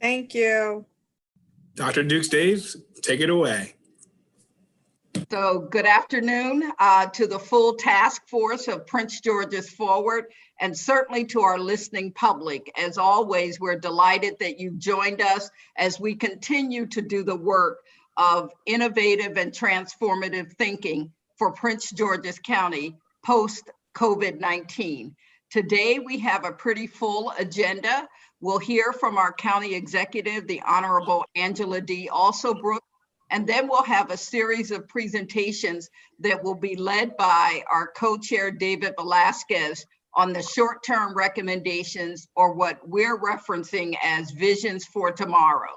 Thank you. Dr. Dukes Daves, take it away. So good afternoon to the full task force of Prince George's Forward, and certainly to our listening public. As always, we're delighted that you've joined us as we continue to do the work of innovative and transformative thinking for Prince George's County post-COVID-19. Today, we have a pretty full agenda. We'll hear from our county executive, the Honorable Angela D. Alsobrooks, and then we'll have a series of presentations that will be led by our co-chair, David Velasquez, on the short-term recommendations, or what we're referencing as visions for tomorrow.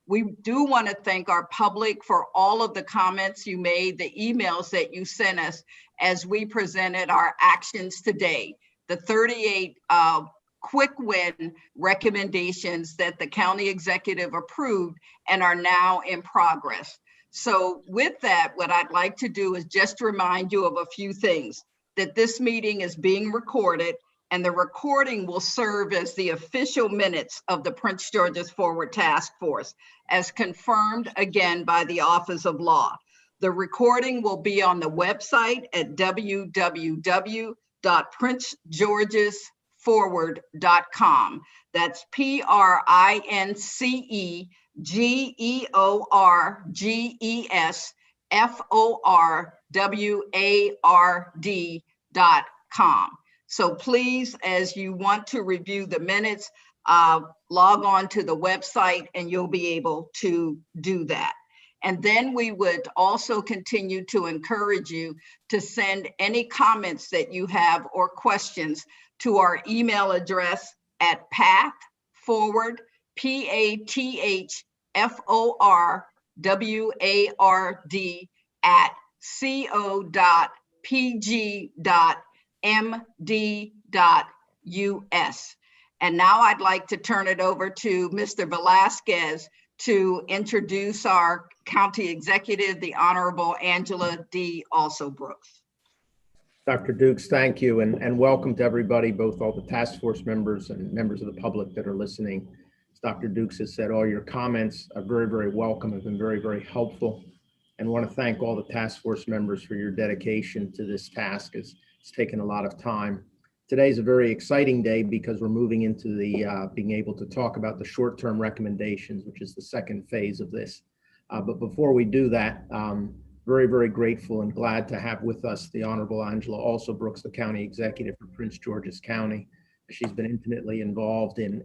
We do want to thank our public for all of the comments you made, the emails that you sent us as we presented our actions today. The 38 quick win recommendations that the county executive approved and are now in progress. So with that, what I'd like to do is just remind you of a few things, that this meeting is being recorded, and the recording will serve as the official minutes of the Prince George's Forward Task Force, as confirmed again by the Office of Law. The recording will be on the website at www.princegeorgesforward.com. That's PRINCEGEORGESFORWARD.com. So please, as you want to review the minutes, log on to the website and you'll be able to do that. And then we would also continue to encourage you to send any comments that you have or questions to our email address at pathforward, PATHFORWARD @co.pg.md.us. And now I'd like to turn it over to Mr. Velasquez to introduce our county executive, the Honorable Angela D. Alsobrooks. Dr. Dukes, thank you, and welcome to everybody, both all the task force members and members of the public that are listening. As Dr. Dukes has said, all your comments are very, very welcome, have been very, very helpful, and want to thank all the task force members for your dedication to this task. It's taken a lot of time. Today's a very exciting day because we're moving into the being able to talk about the short-term recommendations, which is the second phase of this. But before we do that, very, very grateful and glad to have with us the Honorable Angela Alsobrooks, the County Executive for Prince George's County. She's been intimately involved in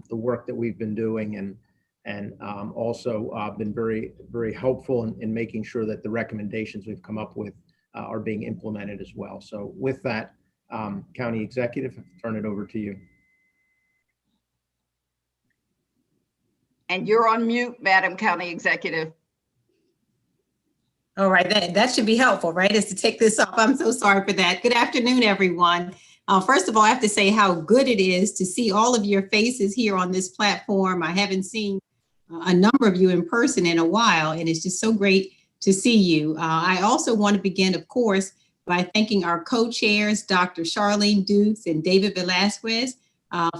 the work that we've been doing, and also been very, very helpful in making sure that the recommendations we've come up with are being implemented as well. So with that, County Executive, I'll turn it over to you. And you're on mute, Madam County Executive. All right, that should be helpful, right? Is to take this off. I'm so sorry for that. Good afternoon, everyone. First of all, I have to say how good it is to see all of your faces here on this platform. I haven't seen a number of you in person in a while, and it's just so great to see you. I also want to begin, of course, by thanking our co-chairs, Dr. Charlene Dukes and David Velasquez,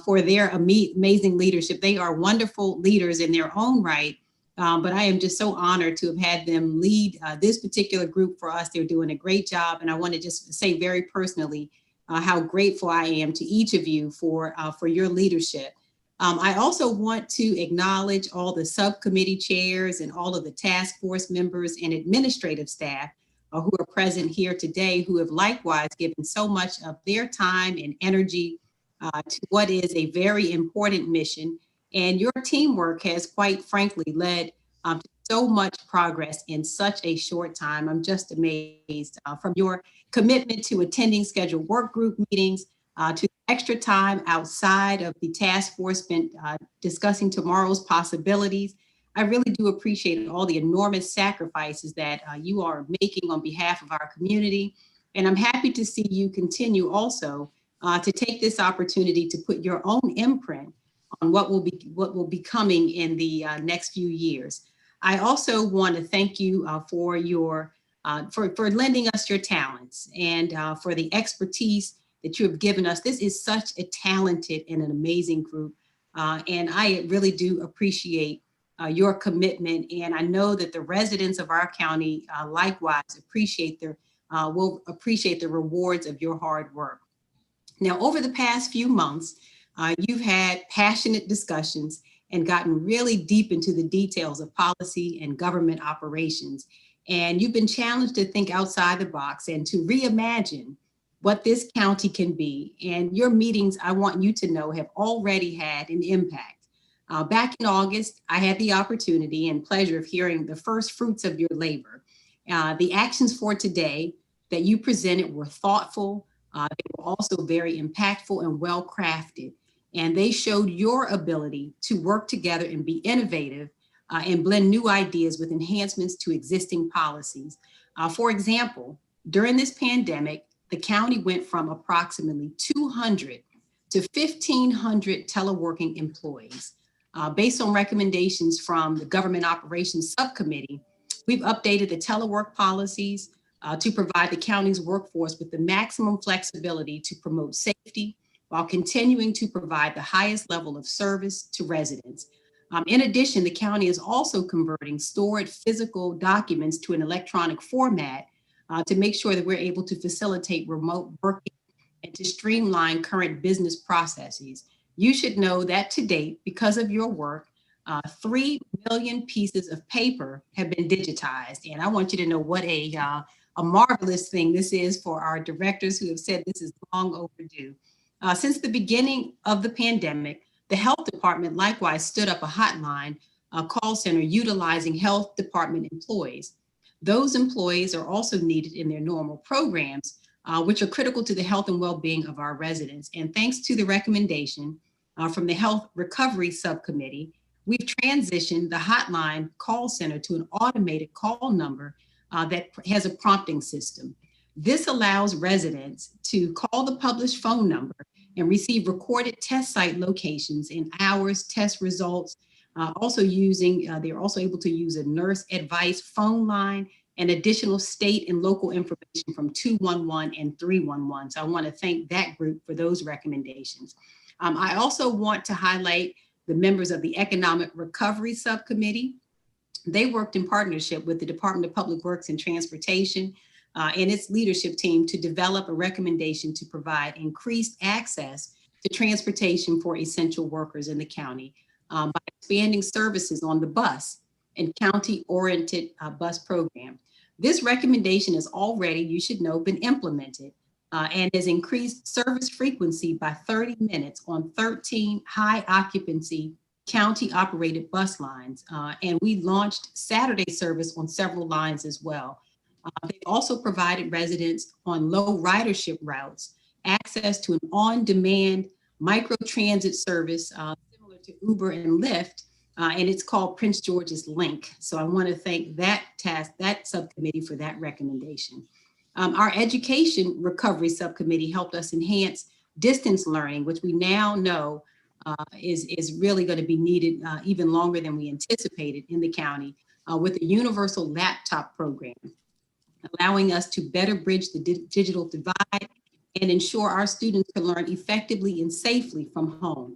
for their amazing leadership. They are wonderful leaders in their own right. But I am just so honored to have had them lead this particular group for us. They're doing a great job. And I want to just say very personally how grateful I am to each of you for your leadership. I also want to acknowledge all the subcommittee chairs and all of the task force members and administrative staff who are present here today, who have likewise given so much of their time and energy to what is a very important mission. And your teamwork has, quite frankly, led to so much progress in such a short time. I'm just amazed from your commitment to attending scheduled work group meetings, to extra time outside of the task force spent discussing tomorrow's possibilities. I really do appreciate all the enormous sacrifices that you are making on behalf of our community. And I'm happy to see you continue also to take this opportunity to put your own imprint on what will be coming in the next few years. I also want to thank you for your for lending us your talents and for the expertise that you have given us. This is such a talented and an amazing group. And I really do appreciate your commitment. And I know that the residents of our county likewise will appreciate the rewards of your hard work. Now, over the past few months, you've had passionate discussions and gotten really deep into the details of policy and government operations. And you've been challenged to think outside the box and to reimagine what this county can be. And your meetings, I want you to know, have already had an impact. Back in August, I had the opportunity and pleasure of hearing the first fruits of your labor. The actions for today that you presented were thoughtful. They were also very impactful and well crafted. And they showed your ability to work together and be innovative and blend new ideas with enhancements to existing policies. For example, during this pandemic, the county went from approximately 200 to 1,500 teleworking employees. Based on recommendations from the Government Operations Subcommittee, we've updated the telework policies to provide the county's workforce with the maximum flexibility to promote safety while continuing to provide the highest level of service to residents. In addition, the county is also converting stored physical documents to an electronic format to make sure that we're able to facilitate remote working and to streamline current business processes. You should know that to date, because of your work, 3 million pieces of paper have been digitized. And I want you to know what a marvelous thing this is for our directors who have said this is long overdue. Since the beginning of the pandemic, the health department likewise stood up a hotline, a call center utilizing health department employees. Those employees are also needed in their normal programs, which are critical to the health and well-being of our residents. And thanks to the recommendation from the Health Recovery Subcommittee, we've transitioned the hotline call center to an automated call number that has a prompting system. This allows residents to call the published phone number and receive recorded test site locations and hours, test results. They're also able to use a nurse advice phone line and additional state and local information from 211 and 311. So I want to thank that group for those recommendations. I also want to highlight the members of the Economic Recovery Subcommittee. They worked in partnership with the Department of Public Works and Transportation and its leadership team to develop a recommendation to provide increased access to transportation for essential workers in the county by expanding services on the bus and county-oriented bus program. This recommendation has already, you should know, been implemented and has increased service frequency by 30 minutes on 13 high occupancy county operated bus lines. And we launched Saturday service on several lines as well. They've also provided residents on low ridership routes access to an on-demand micro-transit service similar to Uber and Lyft, and it's called Prince George's Link. So I want to thank that subcommittee for that recommendation. Our Education Recovery Subcommittee helped us enhance distance learning, which we now know is really going to be needed even longer than we anticipated in the county with a universal laptop program, allowing us to better bridge the digital divide and ensure our students can learn effectively and safely from home.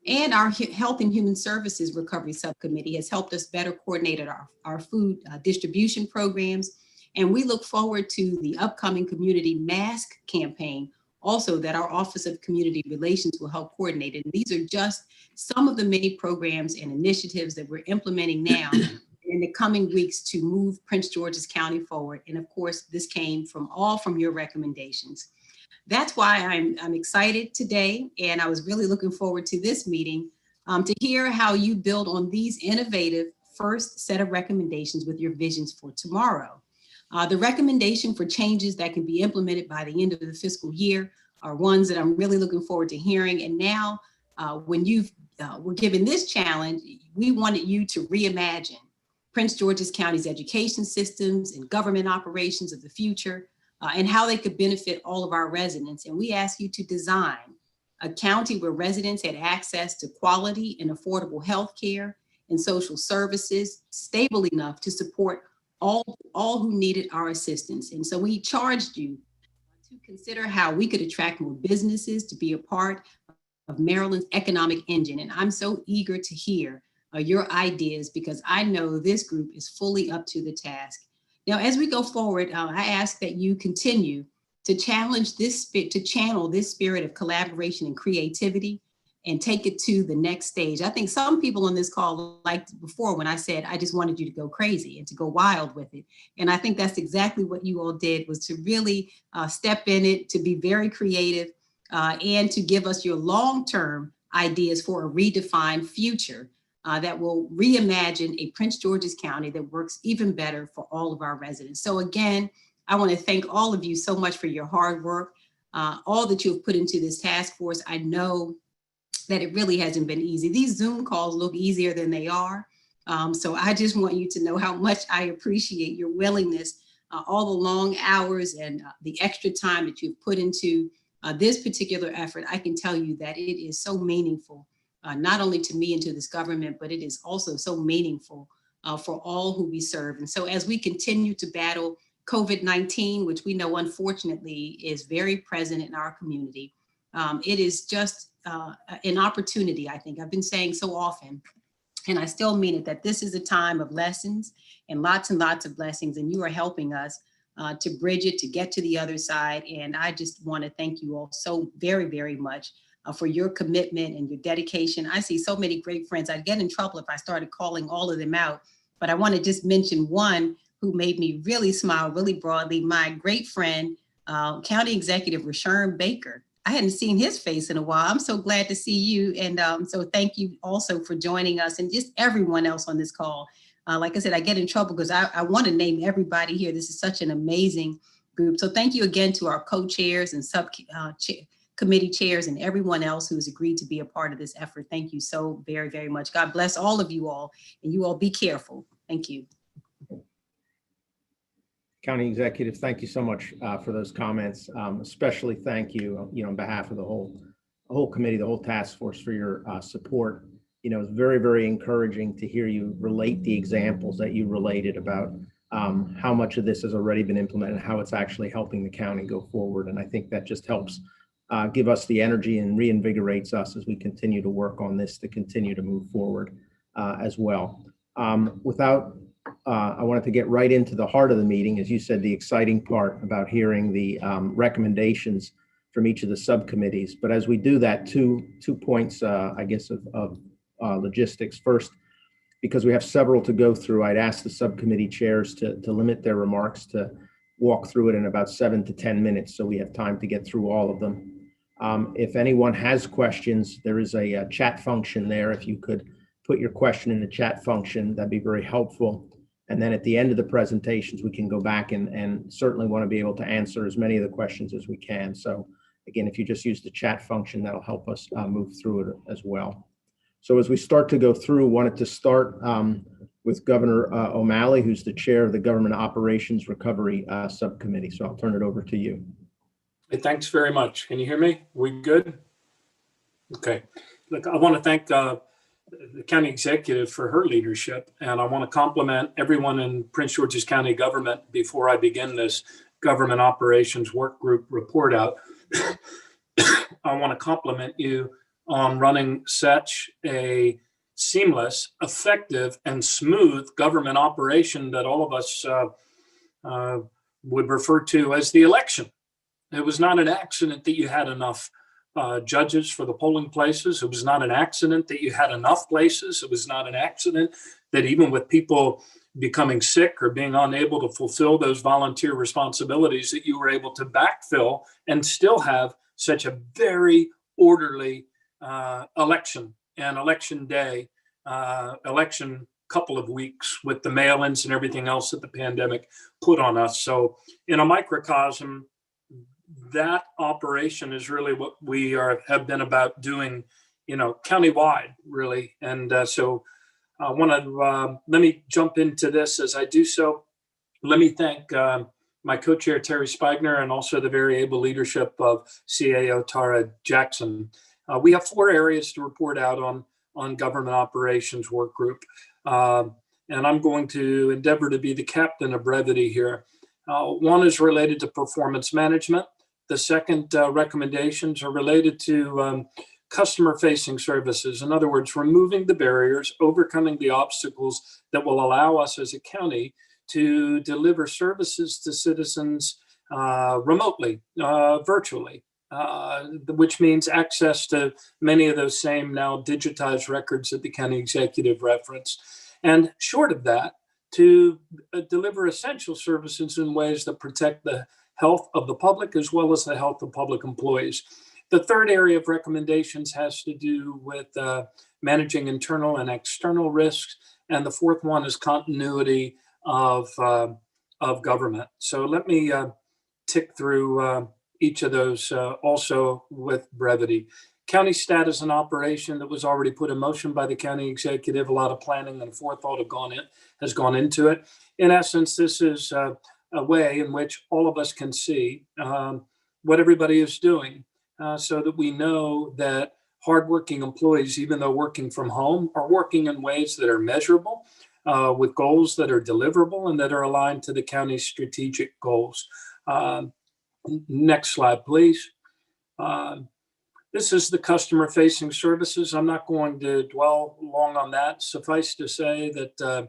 And our Health and Human Services Recovery Subcommittee has helped us better coordinate our food distribution programs. And we look forward to the upcoming community mask campaign also that our Office of Community Relations will help coordinate. And these are just some of the many programs and initiatives that we're implementing now in the coming weeks to move Prince George's County forward. And of course, this came from your recommendations. That's why I'm excited today, and I was really looking forward to this meeting to hear how you build on these innovative first set of recommendations with your visions for tomorrow. The recommendation for changes that can be implemented by the end of the fiscal year are ones that I'm really looking forward to hearing. And now, when you were given this challenge, we wanted you to reimagine Prince George's County's education systems and government operations of the future, and how they could benefit all of our residents. And we ask you to design a county where residents had access to quality and affordable health care and social services, stable enough to support all who needed our assistance. And so we charged you to consider how we could attract more businesses to be a part of Maryland's economic engine. And I'm so eager to hear your ideas because I know this group is fully up to the task. Now, as we go forward, I ask that you continue to channel this spirit of collaboration and creativity and take it to the next stage. I think some people on this call liked before when I said, I just wanted you to go crazy and to go wild with it. And I think that's exactly what you all did, was to really step in it, to be very creative and to give us your long-term ideas for a redefined future that will reimagine a Prince George's County that works even better for all of our residents. So again, I want to thank all of you so much for your hard work, all that you have put into this task force. I know that it really hasn't been easy. These Zoom calls look easier than they are. So I just want you to know how much I appreciate your willingness, all the long hours and the extra time that you've put into this particular effort. I can tell you that it is so meaningful, not only to me and to this government, but it is also so meaningful for all who we serve. And so as we continue to battle COVID-19, which we know unfortunately is very present in our community, it is just an opportunity, I think. I've been saying so often, and I still mean it, that this is a time of lessons and lots of blessings, and you are helping us to bridge it, to get to the other side. And I just want to thank you all so very, very much for your commitment and your dedication. I see so many great friends. I'd get in trouble if I started calling all of them out, but I want to just mention one who made me really smile really broadly, my great friend, County Executive Rashawn Baker. I hadn't seen his face in a while. I'm so glad to see you. And so thank you also for joining us, and just everyone else on this call. Like I said, I get in trouble because I want to name everybody here. This is such an amazing group. So thank you again to our co-chairs and subcommittee chairs and everyone else who has agreed to be a part of this effort. Thank you so very, very much. God bless all of you all, and you all be careful. Thank you. County Executive, thank you so much for those comments. Especially thank you, on behalf of the whole committee, the whole task force, for your support. It's very, very encouraging to hear you relate the examples that you related about how much of this has already been implemented and how it's actually helping the county go forward. And I think that just helps give us the energy and reinvigorates us as we continue to work on this, to continue to move forward as well. I wanted to get right into the heart of the meeting, as you said, the exciting part about hearing the recommendations from each of the subcommittees. But as we do that, two points, I guess, of logistics. First, because we have several to go through, I'd ask the subcommittee chairs to limit their remarks, to walk through it in about 7 to 10 minutes, so we have time to get through all of them. If anyone has questions, there is a chat function there. If you could put your question in the chat function, that'd be very helpful. And then at the end of the presentations, we can go back and certainly want to be able to answer as many of the questions as we can. So again, if you just use the chat function, that'll help us move through it as well. So as we start to go through, wanted to start with Governor O'Malley, who's the chair of the Government Operations Recovery Subcommittee. So I'll turn it over to you. Hey, thanks very much. Can you hear me? We good? Okay. Look, I want to thank the county executive for her leadership, and I want to compliment everyone in Prince George's County government before I begin this government operations work group report out. I want to compliment you on running such a seamless, effective, and smooth government operation that all of us would refer to as the election. It was not an accident that you had enough judges for the polling places. It was not an accident that you had enough places. It was not an accident that even with people becoming sick or being unable to fulfill those volunteer responsibilities, that you were able to backfill and still have such a very orderly election and election day, election couple of weeks with the mail-ins and everything else that the pandemic put on us. So in a microcosm, that operation is really what we have been about doing, countywide, really. And so I want to let me jump into this. As I do so, let me thank my co-chair Terry Spigner and also the very able leadership of CAO Tara Jackson. We have 4 areas to report out on government operations work group, and I'm going to endeavor to be the captain of brevity here. One is related to performance management. The second recommendations are related to customer-facing services. In other words, removing the barriers, overcoming the obstacles that will allow us as a county to deliver services to citizens remotely, virtually, which means access to many of those same now digitized records that the county executive referenced. And short of that, to deliver essential services in ways that protect the health of the public as well as the health of public employees. The third area of recommendations has to do with managing internal and external risks. And the fourth one is continuity of government. So let me tick through each of those also with brevity. County status and operation that was already put in motion by the county executive. A lot of planning and forethought has gone into it. In essence, this is a way in which all of us can see what everybody is doing so that we know that hardworking employees, even though working from home, are working in ways that are measurable, with goals that are deliverable and that are aligned to the county's strategic goals. Next slide, please. This is the customer-facing services. I'm not going to dwell long on that. Suffice to say that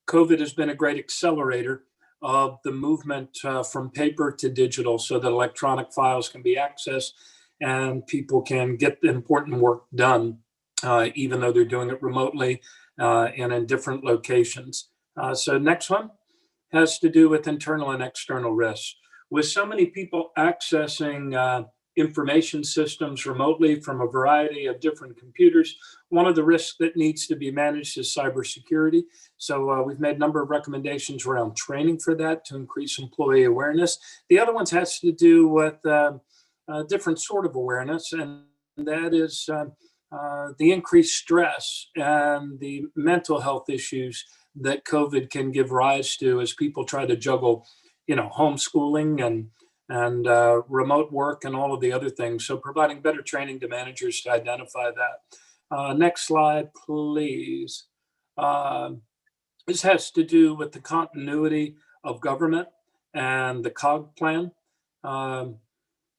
COVID has been a great accelerator of the movement from paper to digital so that electronic files can be accessed and people can get the important work done, even though they're doing it remotely and in different locations. So next one has to do with internal and external risks. With so many people accessing information systems remotely from a variety of different computers, one of the risks that needs to be managed is cybersecurity. So we've made a number of recommendations around training for that to increase employee awareness. The other ones has to do with a different sort of awareness, and that is the increased stress and the mental health issues that COVID can give rise to as people try to juggle, homeschooling and remote work and all of the other things. So providing better training to managers to identify that. Next slide, please. This has to do with the continuity of government and the COG plan.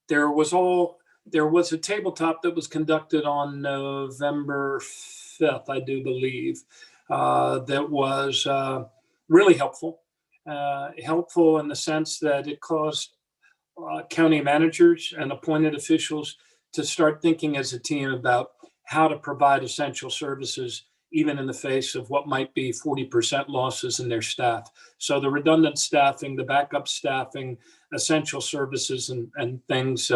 There was a tabletop that was conducted on November 5th, I do believe, that was really helpful. Helpful in the sense that it caused county managers and appointed officials to start thinking as a team about how to provide essential services, even in the face of what might be 40% losses in their staff. So the redundant staffing, the backup staffing, essential services and things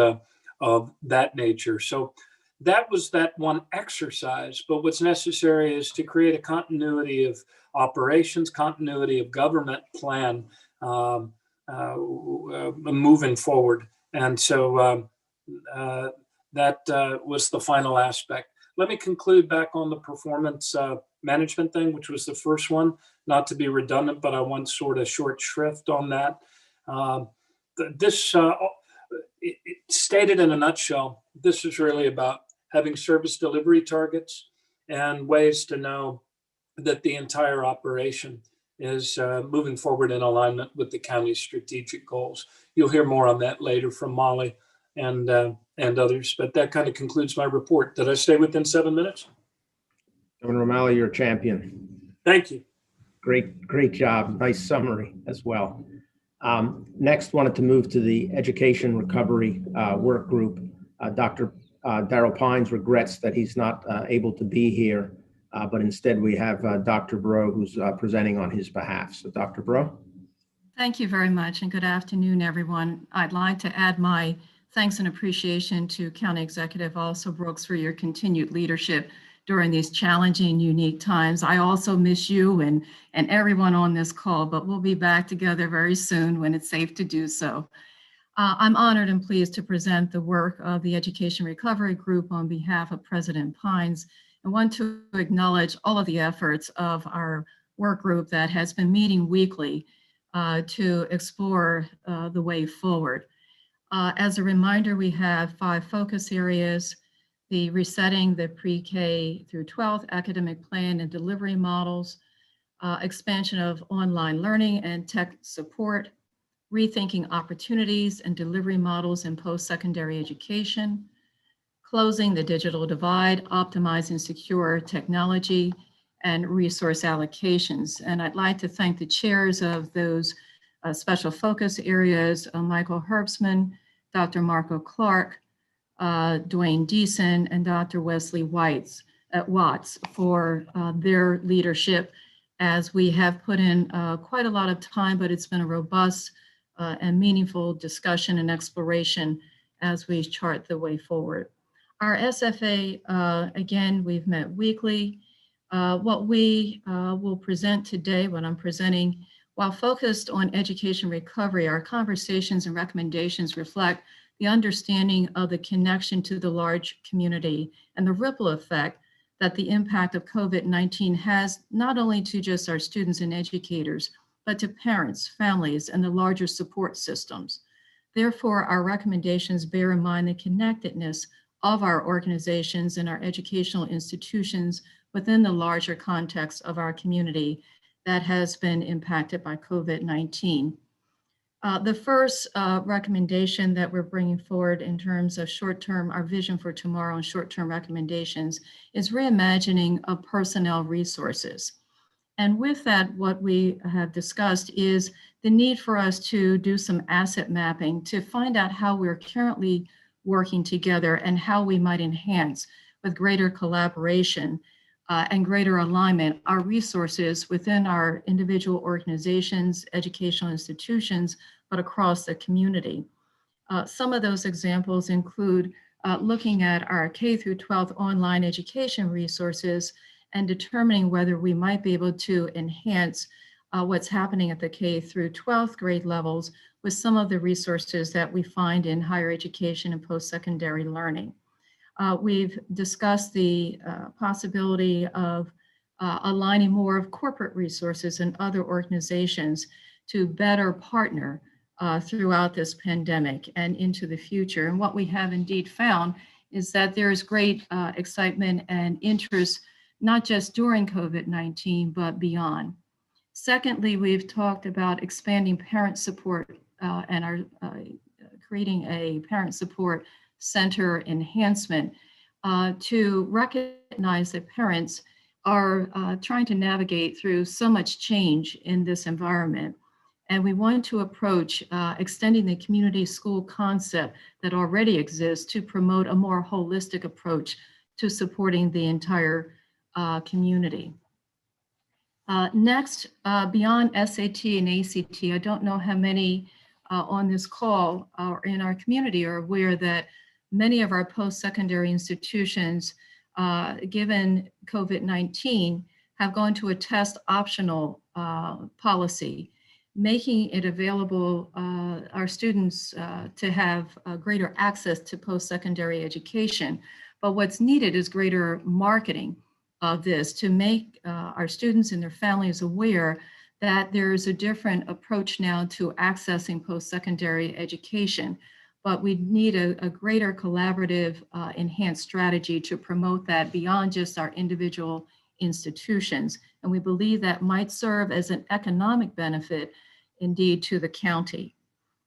of that nature. So that was that one exercise, but what's necessary is to create a continuity of operations, continuity of government plan moving forward. And so that was the final aspect. Let me conclude back on the performance management thing, which was the first one, not to be redundant, but I want sort of short shrift on that. This stated in a nutshell, this is really about having service delivery targets and ways to know that the entire operation is moving forward in alignment with the county's strategic goals. You'll hear more on that later from Molly and others, but that kind of concludes my report. Did I stay within 7 minutes? Governor O'Malley, you're a champion. Thank you. Great job. Nice summary as well. Next, wanted to move to the Education Recovery Work Group. Dr. Darrell Pines regrets that he's not able to be here, but instead we have Dr. Bro, who's presenting on his behalf. So Dr. Bro. Thank you very much, and good afternoon, everyone. I'd like to add my thanks and appreciation to County Executive also Brooks for your continued leadership during these challenging, unique times. I also miss you and everyone on this call, but we'll be back together very soon when it's safe to do so. I'm honored and pleased to present the work of the Education Recovery Group on behalf of President Pines, and want to acknowledge all of the efforts of our work group that has been meeting weekly to explore the way forward. As a reminder, we have 5 focus areas: the resetting the pre-K through 12th academic plan and delivery models, expansion of online learning and tech support, rethinking opportunities and delivery models in post-secondary education, closing the digital divide, optimizing secure technology, and resource allocations. And I'd like to thank the chairs of those special focus areas, Michael Herbstman, Dr. Marco Clark, Dwayne Deason, and Dr. Wesley Watts for their leadership, as we have put in quite a lot of time, but it's been a robust and meaningful discussion and exploration as we chart the way forward. Our SFA, again, we've met weekly. What we will present today, what I'm presenting, while focused on education recovery, our conversations and recommendations reflect the understanding of the connection to the large community and the ripple effect that the impact of COVID-19 has not only to just our students and educators, but to parents, families, and the larger support systems. Therefore, our recommendations bear in mind the connectedness of our organizations and our educational institutions within the larger context of our community that has been impacted by COVID-19. The first recommendation that we're bringing forward in terms of short-term, our vision for tomorrow and short-term recommendations is reimagining of personnel resources. And with that, what we have discussed is the need for us to do some asset mapping to find out how we're currently working together and how we might enhance with greater collaboration and greater alignment our resources within our individual organizations, educational institutions, but across the community. Some of those examples include looking at our K through 12 online education resources and determining whether we might be able to enhance what's happening at the K through 12th grade levels with some of the resources that we find in higher education and post-secondary learning. We've discussed the possibility of aligning more of corporate resources and other organizations to better partner throughout this pandemic and into the future. And what we have indeed found is that there is great excitement and interest, not just during COVID-19, but beyond. Secondly, we've talked about expanding parent support and our creating a parent support center enhancement to recognize that parents are trying to navigate through so much change in this environment. And we want to approach extending the community school concept that already exists to promote a more holistic approach to supporting the entire community. Next, beyond SAT and ACT, I don't know how many on this call or in our community are aware that many of our post-secondary institutions, given COVID-19, have gone to a test optional policy, making it available our students to have greater access to post-secondary education. But what's needed is greater marketing of this to make our students and their families aware that there is a different approach now to accessing post-secondary education. But we need a greater collaborative enhanced strategy to promote that beyond just our individual institutions. And we believe that might serve as an economic benefit indeed to the county.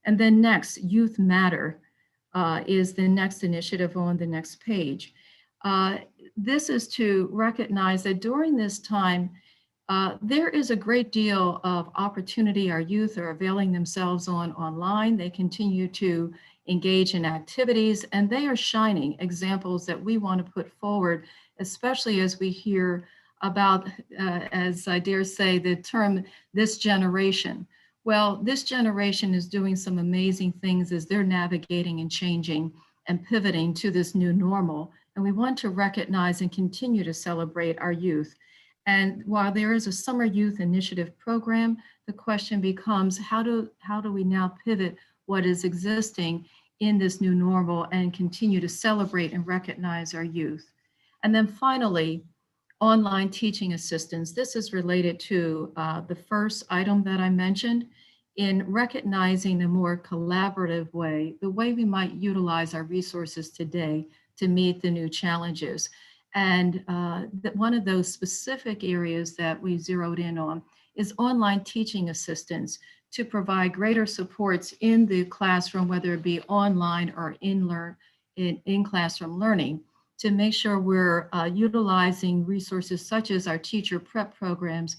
And then next, Youth Matter is the next initiative on the next page. This is to recognize that during this time, there is a great deal of opportunity our youth are availing themselves on online. They continue to engage in activities, and they are shining examples that we want to put forward, especially as we hear about, as I dare say, the term this generation. Well, this generation is doing some amazing things as they're navigating and changing and pivoting to this new normal. And we want to recognize and continue to celebrate our youth. And while there is a summer youth initiative program, the question becomes how do we now pivot what is existing in this new normal and continue to celebrate and recognize our youth. And then finally, online teaching assistance. This is related to the first item that I mentioned in recognizing a more collaborative way, the way we might utilize our resources today to meet the new challenges. And one of those specific areas that we zeroed in on is online teaching assistance to provide greater supports in the classroom, whether it be online or in classroom learning to make sure we're utilizing resources such as our teacher prep programs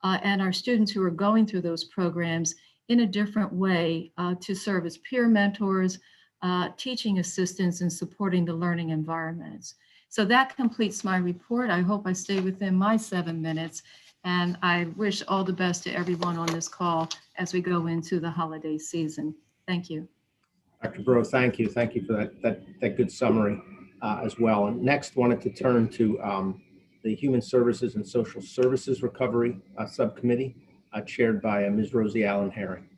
and our students who are going through those programs in a different way to serve as peer mentors, teaching assistants, and supporting the learning environments. So that completes my report. I hope I stay within my 7 minutes, and I wish all the best to everyone on this call as we go into the holiday season. Thank you. Dr. Breaux, thank you. Thank you for that good summary as well. And next, wanted to turn to the Human Services and Social Services Recovery Subcommittee, chaired by Ms. Rosie Allen Herring.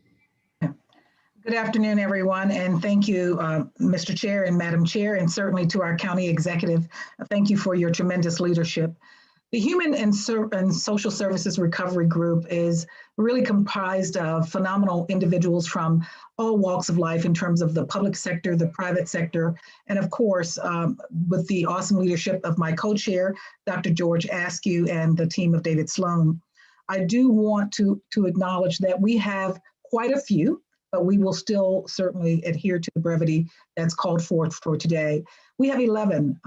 Good afternoon, everyone, and thank you, Mr. Chair and Madam Chair, and certainly to our county executive. Thank you for your tremendous leadership. The Human and Social Services Recovery Group is really comprised of phenomenal individuals from all walks of life in terms of the public sector, the private sector, and of course, with the awesome leadership of my co-chair, Dr. George Askew, and the team of David Sloan. I do want to acknowledge that we have quite a few, but we will still certainly adhere to the brevity that's called forth for today. We have 11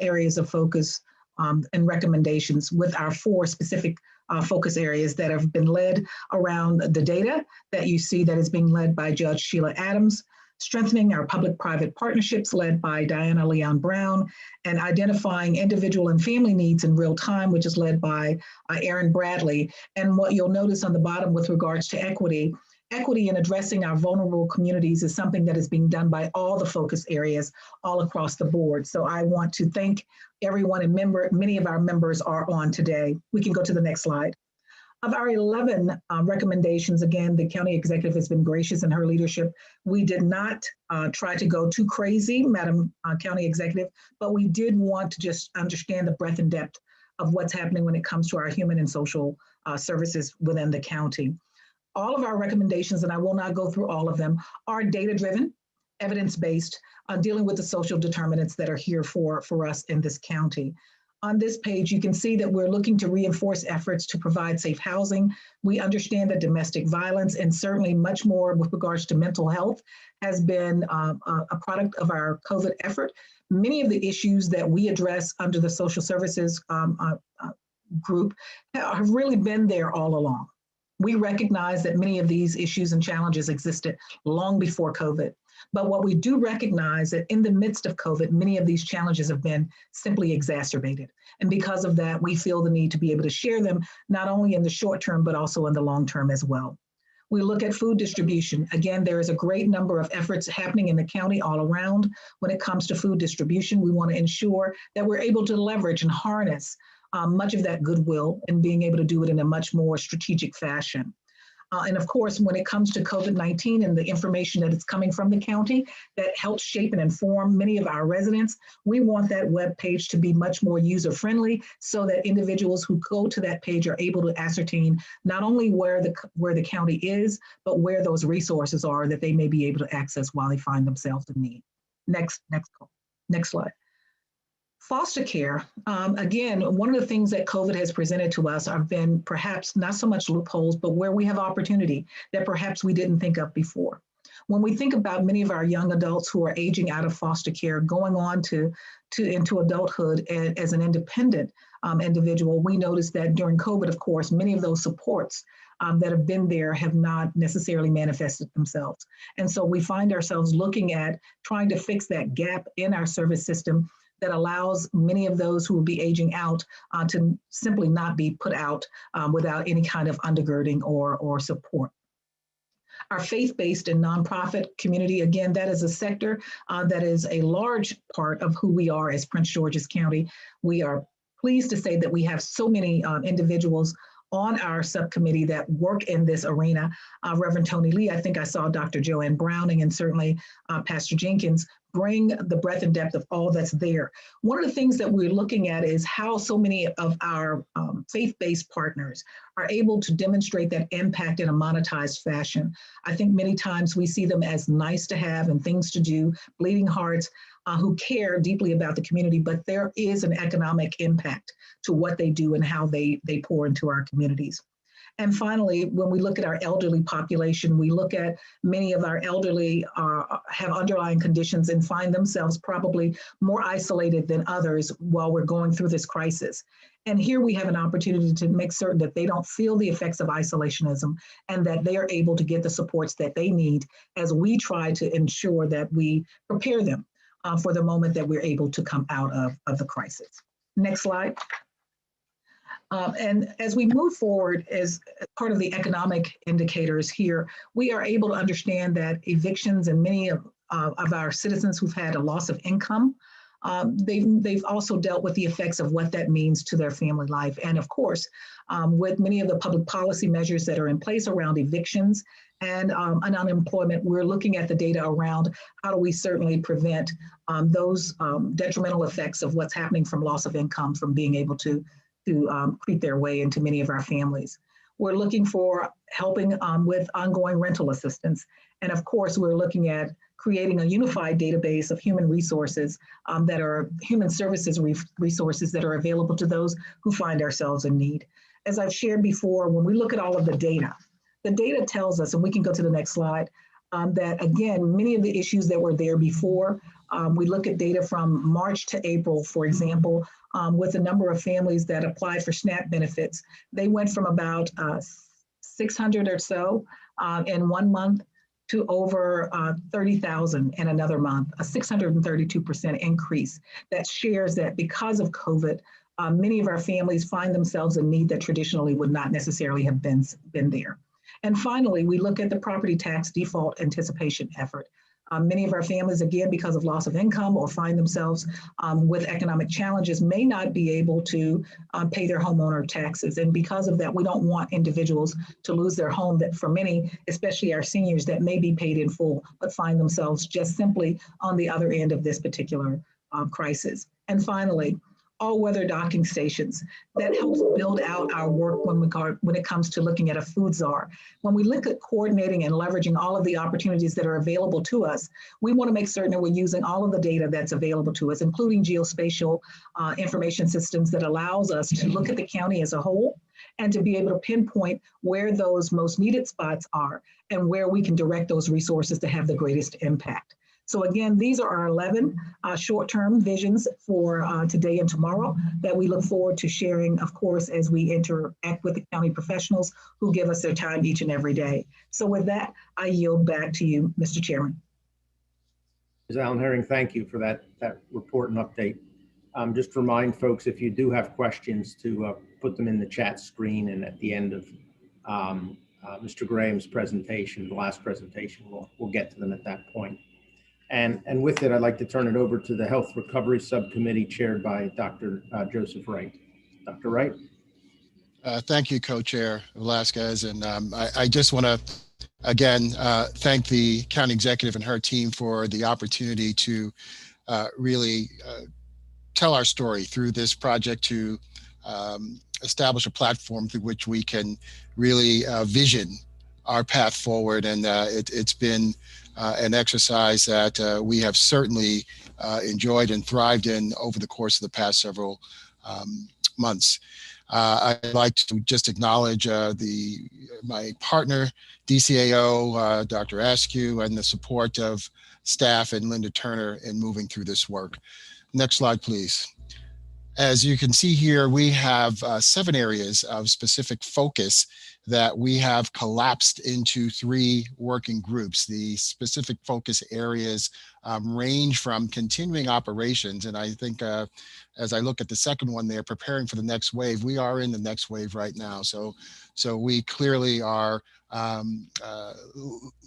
areas of focus and recommendations with our 4 specific focus areas that have been led around the data that you see that is being led by Judge Sheila Adams, strengthening our public-private partnerships led by Diana Leon Brown, and identifying individual and family needs in real time, which is led by Aaron Bradley. And what you'll notice on the bottom with regards to equity in addressing our vulnerable communities is something that is being done by all the focus areas all across the board. So I want to thank everyone, and many of our members are on today. We can go to the next slide. Of our 11 recommendations, again, the county executive has been gracious in her leadership. We did not try to go too crazy, Madam County Executive, but we did want to just understand the breadth and depth of what's happening when it comes to our human and social services within the county. All of our recommendations, and I will not go through all of them, are data-driven, evidence-based, dealing with the social determinants that are here for us in this county. On this page, you can see that we're looking to reinforce efforts to provide safe housing. We understand that domestic violence, and certainly much more with regards to mental health, has been a product of our COVID effort. Many of the issues that we address under the social services group have really been there all along. We recognize that many of these issues and challenges existed long before COVID. But what we do recognize that in the midst of COVID, many of these challenges have been simply exacerbated. And because of that, we feel the need to be able to share them, not only in the short term, but also in the long term as well. We look at food distribution. Again, there is a great number of efforts happening in the county all around. When it comes to food distribution, we want to ensure that we're able to leverage and harness much of that goodwill and being able to do it in a much more strategic fashion. And of course, when it comes to COVID-19 and the information that is coming from the county that helps shape and inform many of our residents, we want that web page to be much more user-friendly so that individuals who go to that page are able to ascertain not only where the county is, but where those resources are that they may be able to access while they find themselves in need. Next slide. Foster care, again, one of the things that COVID has presented to us have been perhaps not so much loopholes, but where we have opportunity that perhaps we didn't think of before. When we think about many of our young adults who are aging out of foster care, going on into adulthood as an independent individual, we noticed that during COVID, of course, many of those supports that have been there have not necessarily manifested themselves. And so we find ourselves looking at trying to fix that gap in our service system that allows many of those who will be aging out to simply not be put out without any kind of undergirding or support. Our faith-based and nonprofit community, again, that is a sector that is a large part of who we are as Prince George's County. We are pleased to say that we have so many individuals on our subcommittee that work in this arena. Reverend Tony Lee, I think I saw Dr. Joanne Browning, and certainly Pastor Jenkins bring the breadth and depth of all that's there. One of the things that we're looking at is how so many of our faith-based partners are able to demonstrate that impact in a monetized fashion. I think many times we see them as nice to have and things to do, bleeding hearts who care deeply about the community, but there is an economic impact to what they do and how they pour into our communities. And finally, when we look at our elderly population, we look at many of our elderly have underlying conditions and find themselves probably more isolated than others while we're going through this crisis. And here we have an opportunity to make certain that they don't feel the effects of isolationism and that they are able to get the supports that they need as we try to ensure that we prepare them for the moment that we're able to come out of the crisis. Next slide. And as we move forward as part of the economic indicators here, we are able to understand that evictions and many of our citizens who've had a loss of income, they've also dealt with the effects of what that means to their family life. And of course, with many of the public policy measures that are in place around evictions and unemployment, we're looking at the data around how do we certainly prevent those detrimental effects of what's happening from loss of income from being able to creep their way into many of our families. We're looking for helping with ongoing rental assistance. And of course, we're looking at creating a unified database of human resources that are human services resources that are available to those who find ourselves in need. As I've shared before, when we look at all of the data tells us, and we can go to the next slide, that again, many of the issues that were there before, we look at data from March to April, for example, with the number of families that applied for SNAP benefits. They went from about 600 or so in 1 month to over 30,000 in another month, a 632% increase. That shares that because of COVID, many of our families find themselves in need that traditionally would not necessarily have been there. And finally, we look at the property tax default anticipation effort. Many of our families, again, because of loss of income or find themselves with economic challenges, may not be able to pay their homeowner taxes. And because of that, we don't want individuals to lose their home that for many, especially our seniors that may be paid in full, but find themselves just simply on the other end of this particular crisis. And finally, all-weather docking stations. That helps build out our work when it comes to looking at a food czar. When we look at coordinating and leveraging all of the opportunities that are available to us, we want to make certain that we're using all of the data that's available to us, including geospatial information systems that allows us to look at the county as a whole and to be able to pinpoint where those most needed spots are and where we can direct those resources to have the greatest impact. So again, these are our 11 short-term visions for today and tomorrow that we look forward to sharing, of course, as we interact with the county professionals who give us their time each and every day. So with that, I yield back to you, Mr. Chairman. Ms. Allen Herring, thank you for that report and update. Just to remind folks, if you do have questions, to put them in the chat screen, and at the end of Mr. Graham's presentation, the last presentation, we'll get to them at that point. And with it, I'd like to turn it over to the Health Recovery Subcommittee chaired by Dr. Joseph Wright. Dr. Wright. Thank you, Co-Chair Velasquez. And I just want to, again, thank the county executive and her team for the opportunity to really tell our story through this project to establish a platform through which we can really vision our path forward. And it's been an exercise that we have certainly enjoyed and thrived in over the course of the past several months. I'd like to just acknowledge my partner, DCAO, Dr. Askew, and the support of staff and Linda Turner in moving through this work. Next slide, please. As you can see here, we have 7 areas of specific focus that we have collapsed into 3 working groups. The specific focus areas range from continuing operations, and I think as I look at the second one there, preparing for the next wave, we are in the next wave right now. So we clearly are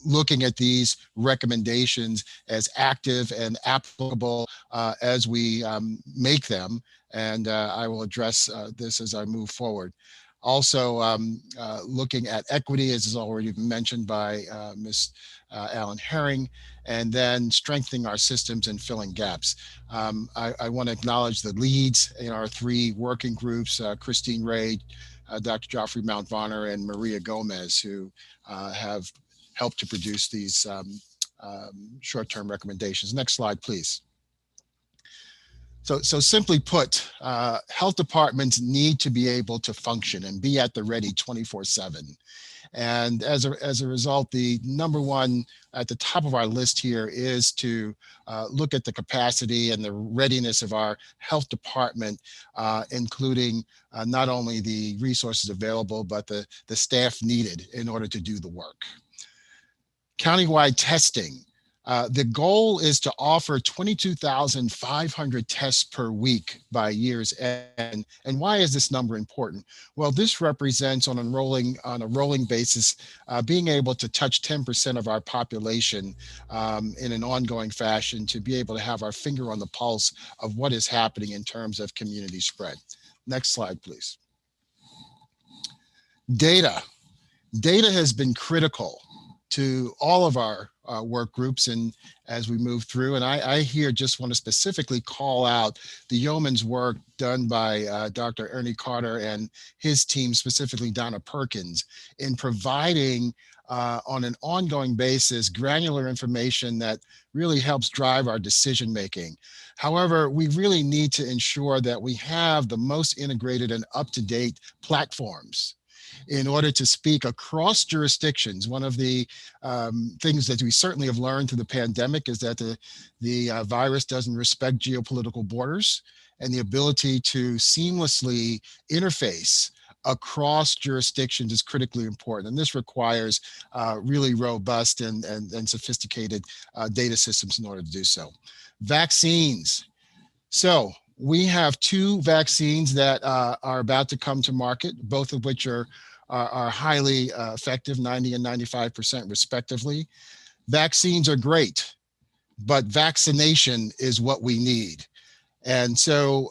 looking at these recommendations as active and applicable as we make them. And I will address this as I move forward. Also, looking at equity, as is already mentioned by Ms. Allen Herring, and then strengthening our systems and filling gaps. I want to acknowledge the leads in our 3 working groups, Christine Ray, Dr. Joffrey Mount Varner, and Maria Gomez, who have helped to produce these short-term recommendations. Next slide, please. So simply put, health departments need to be able to function and be at the ready 24/7. And as a result, the number one at the top of our list here is to look at the capacity and the readiness of our health department, including not only the resources available, but the staff needed in order to do the work. Countywide testing. The goal is to offer 22,500 tests per week by year's end. And why is this number important? Well, this represents on a rolling basis, being able to touch 10% of our population in an ongoing fashion, to be able to have our finger on the pulse of what is happening in terms of community spread. Next slide, please. Data. Data has been critical to all of our work groups and as we move through. And I here just want to specifically call out the yeoman's work done by Dr. Ernie Carter and his team, specifically Donna Perkins, in providing on an ongoing basis granular information that really helps drive our decision making. However, we really need to ensure that we have the most integrated and up-to-date platforms in order to speak across jurisdictions. One of the things that we certainly have learned through the pandemic is that the virus doesn't respect geopolitical borders, and the ability to seamlessly interface across jurisdictions is critically important. And this requires really robust and sophisticated data systems in order to do so. Vaccines. So we have 2 vaccines that are about to come to market, both of which are highly effective, 90 and 95% respectively. Vaccines are great, but vaccination is what we need. And so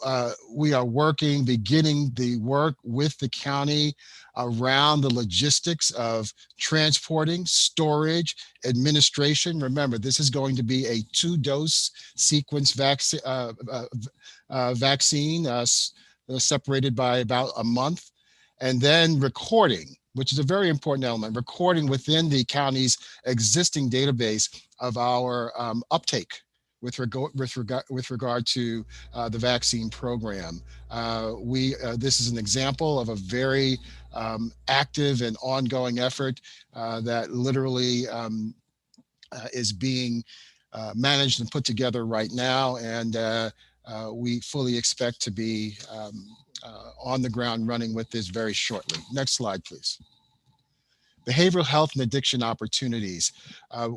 we are beginning the work with the county around the logistics of transporting, storage, administration. Remember, this is going to be a 2-dose sequence vaccine separated by about a month. And then recording, which is a very important element, recording within the county's existing database of our uptake with regard to the vaccine program. This is an example of a very active and ongoing effort that literally is being managed and put together right now. And we fully expect to be on the ground running with this very shortly. Next slide, please. Behavioral health and addiction opportunities.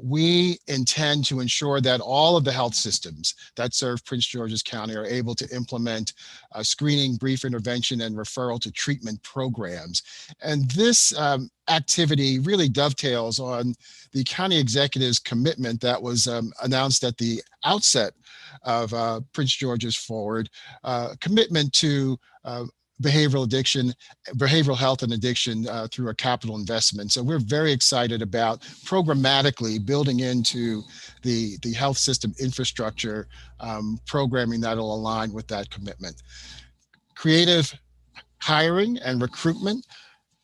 We intend to ensure that all of the health systems that serve Prince George's County are able to implement screening, brief intervention, and referral to treatment programs. And this activity really dovetails on the county executive's commitment that was announced at the outset of Prince George's Forward, commitment to behavioral health and addiction through a capital investment. So we're very excited about programmatically building into the health system infrastructure programming that will align with that commitment. Creative hiring and recruitment,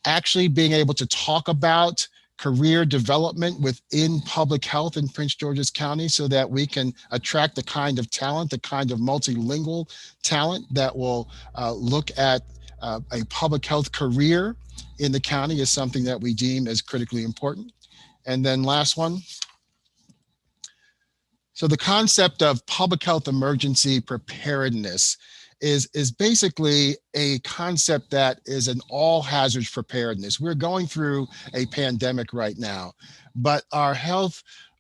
actually being able to talk about career development within public health in Prince George's County so that we can attract the kind of talent, the kind of multilingual talent that will look at a public health career in the county is something that we deem as critically important. And then last one. So the concept of public health emergency preparedness is basically a concept that is an all hazards preparedness. We're going through a pandemic right now, but our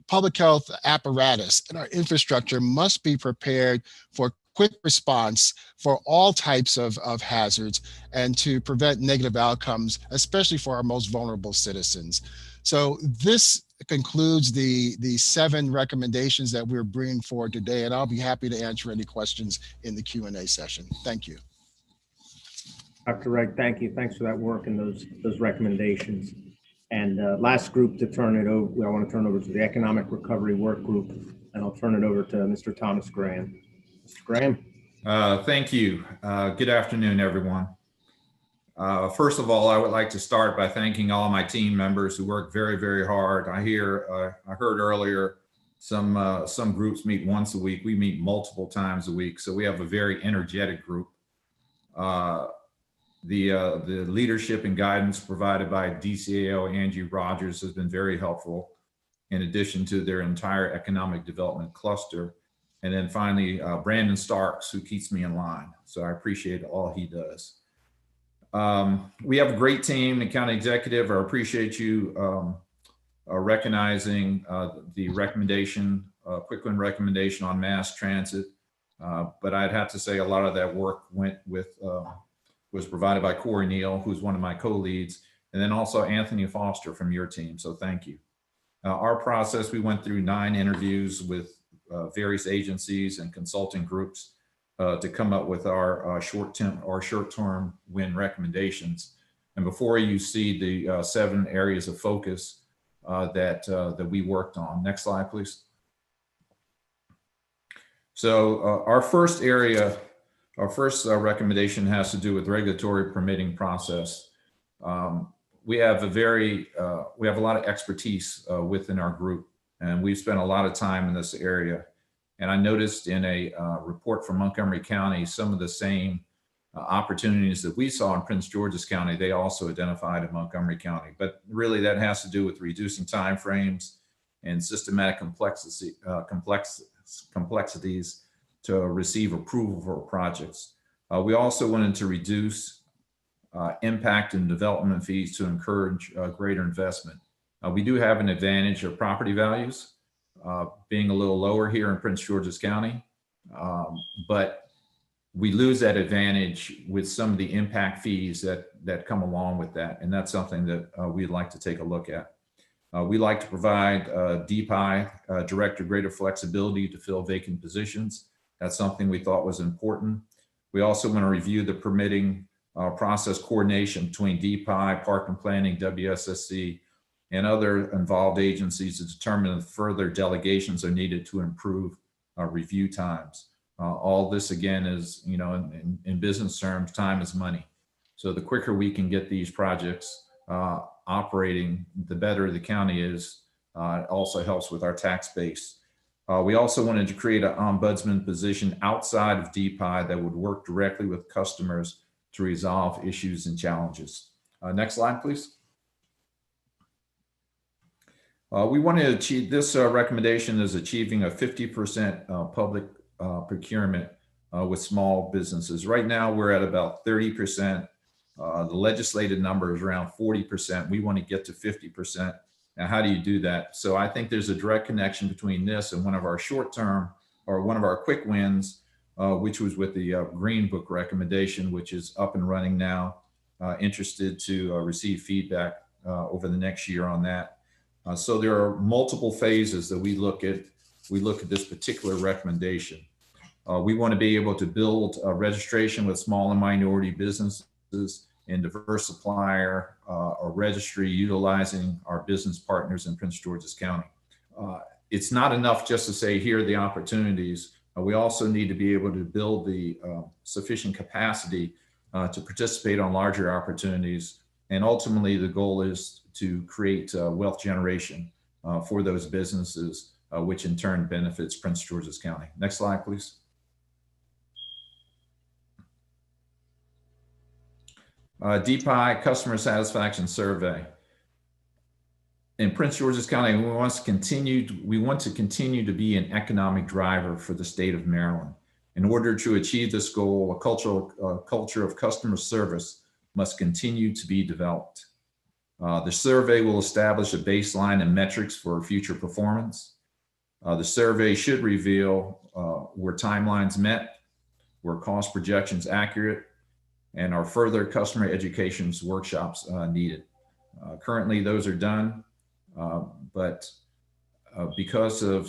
public health apparatus and our infrastructure must be prepared for quick response for all types of hazards and to prevent negative outcomes, especially for our most vulnerable citizens. So this concludes the 7 recommendations that we're bringing forward today, and I'll be happy to answer any questions in the Q&A session. Thank you. Dr. Wright, thank you. Thanks for that work and those recommendations. And last group to turn it over, I want to turn over to the Economic Recovery Work Group, and I'll turn it over to Mr. Thomas Graham. Mr. Graham. Thank you. Good afternoon, everyone. First of all, I would like to start by thanking all my team members who work very, very hard. I heard earlier Some groups meet once a week. We meet multiple times a week. So we have a very energetic group. The leadership and guidance provided by DCAO Angie Rogers has been very helpful, in addition to their entire economic development cluster. And then finally, Brandon Starks, who keeps me in line. So I appreciate all he does. We have a great team, the county executive. I appreciate you recognizing the recommendation, quick win recommendation on mass transit. But I'd have to say a lot of that work was provided by Corey Neal, who's one of my co-leads, and then also Anthony Foster from your team. So thank you. Our process, we went through 9 interviews with various agencies and consulting groups to come up with our short-term win recommendations. And before you see the 7 areas of focus that we worked on. Next slide, please. So our first recommendation has to do with regulatory permitting process. We have a lot of expertise within our group, and we've spent a lot of time in this area. And I noticed in a report from Montgomery County, some of the same opportunities that we saw in Prince George's County, they also identified in Montgomery County. But really that has to do with reducing timeframes and systematic complexities to receive approval for projects. We also wanted to reduce impact and development fees to encourage greater investment. We do have an advantage of property values being a little lower here in Prince George's County, but we lose that advantage with some of the impact fees that come along with that. And that's something that we'd like to take a look at. We like to provide DPI, director, greater flexibility to fill vacant positions. That's something we thought was important. We also want to review the permitting process coordination between DPI, Park and Planning, WSSC, and other involved agencies to determine if further delegations are needed to improve review times. All this, again, is, in business terms, time is money. So the quicker we can get these projects operating, the better the county is. It also helps with our tax base. We also wanted to create an ombudsman position outside of DPI that would work directly with customers to resolve issues and challenges. Next slide, please. We want to achieve, this recommendation is achieving a 50% public procurement with small businesses. Right now, we're at about 30%. The legislated number is around 40%. We want to get to 50%. Now, how do you do that? So I think there's a direct connection between this and one of our short-term or one of our quick wins, which was with the Green Book recommendation, which is up and running now. Interested to receive feedback over the next year on that. So there are multiple phases that we look at this particular recommendation. We want to be able to build a registration with small and minority businesses and diverse supplier or registry utilizing our business partners in Prince George's County. It's not enough just to say, here are the opportunities. We also need to be able to build the sufficient capacity to participate on larger opportunities. And ultimately, the goal is to create wealth generation for those businesses, which in turn benefits Prince George's County. Next slide, please. DPI Customer Satisfaction Survey. In Prince George's County, we want to continue to be an economic driver for the state of Maryland. In order to achieve this goal, a culture of customer service must continue to be developed. The survey will establish a baseline and metrics for future performance. The survey should reveal were timelines met, were cost projections accurate, and are further customer education workshops needed. Currently, those are done, but because of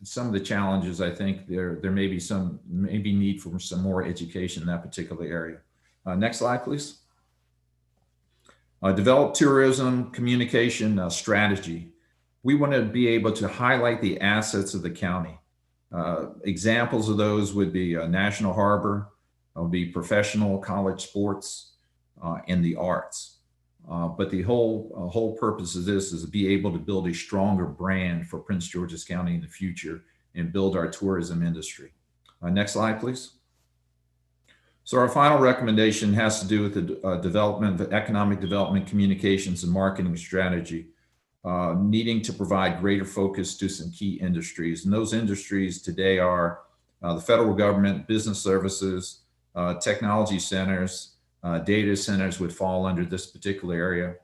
some of the challenges, I think there may be need for some more education in that particular area. Next slide, please. Develop tourism communication strategy. We want to be able to highlight the assets of the county. Examples of those would be National Harbor, would be professional college sports, and the arts. But the whole purpose of this is to be able to build a stronger brand for Prince George's County in the future and build our tourism industry. Next slide, please. So our final recommendation has to do with the economic development, communications, and marketing strategy, needing to provide greater focus to some key industries. And those industries today are the federal government, business services, technology centers, data centers would fall under this particular area.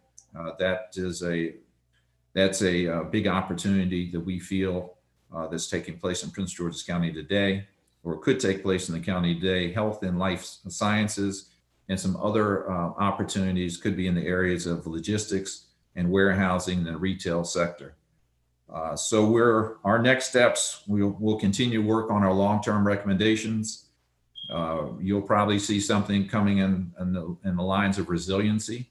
That's a big opportunity that we feel that's taking place in Prince George's County today, or could take place in the county today. Health and life sciences and some other opportunities could be in the areas of logistics and warehousing and the retail sector. So our next steps, we'll continue to work on our long-term recommendations. You'll probably see something coming in the lines of resiliency.